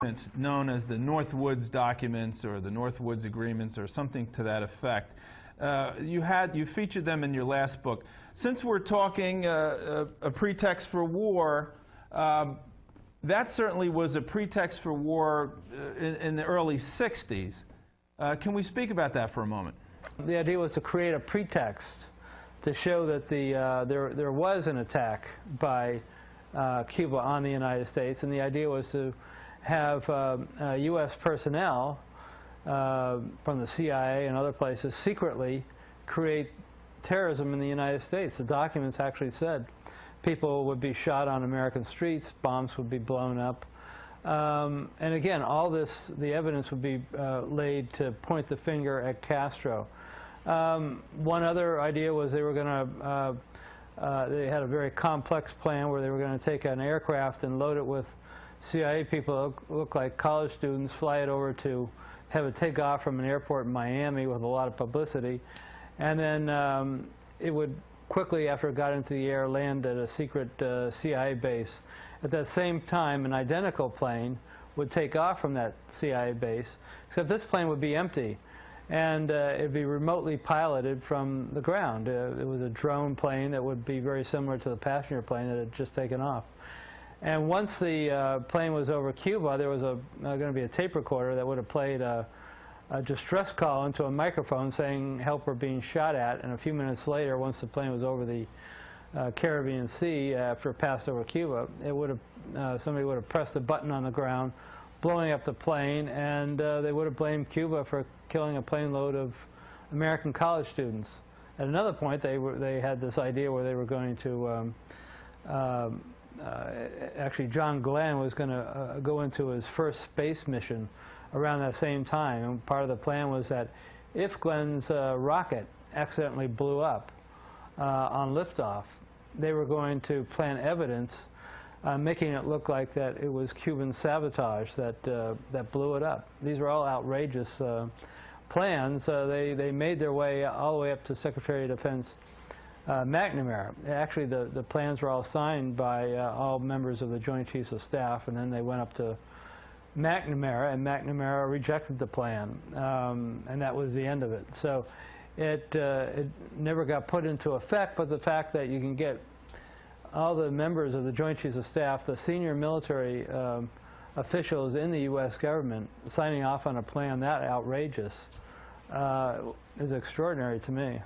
documents known as the Northwoods documents or the Northwoods agreements or something to that effect. You featured them in your last book. Since we're talking a pretext for war, that certainly was a pretext for war in the early 60s. Can we speak about that for a moment? The idea was to create a pretext to show that there was an attack by Cuba on the United States, and the idea was to have U.S. personnel from the CIA and other places secretly create terrorism in the United States. The documents actually said people would be shot on American streets, bombs would be blown up. And again, all this, the evidence would be laid to point the finger at Castro. One other idea was they were going to, they had a very complex plan where they were going to take an aircraft and load it with CIA people that looked like college students, fly it over to have it take off from an airport in Miami with a lot of publicity, and then it would quickly, after it got into the air, land at a secret CIA base. At that same time, an identical plane would take off from that CIA base, except this plane would be empty, and it would be remotely piloted from the ground. It was a drone plane that would be very similar to the passenger plane that had just taken off. And once the plane was over Cuba, there was going to be a tape recorder that would have played a distress call into a microphone saying help we're being shot at, and a few minutes later, once the plane was over the Caribbean Sea after it passed over Cuba, it would have somebody would have pressed a button on the ground, blowing up the plane, and they would have blamed Cuba for killing a plane load of American college students. At another point, they had this idea where they were going to actually, John Glenn was going to go into his first space mission around that same time. And part of the plan was that if Glenn's rocket accidentally blew up on liftoff, they were going to plant evidence making it look like that it was Cuban sabotage that blew it up. These were all outrageous plans. They made their way all the way up to Secretary of Defense McNamara. Actually, the plans were all signed by all members of the Joint Chiefs of Staff, and then they went up to McNamara, and McNamara rejected the plan, and that was the end of it. So it never got put into effect, but the fact that you can get all the members of the Joint Chiefs of Staff, the senior military officials in the U.S. government, signing off on a plan that outrageous is extraordinary to me.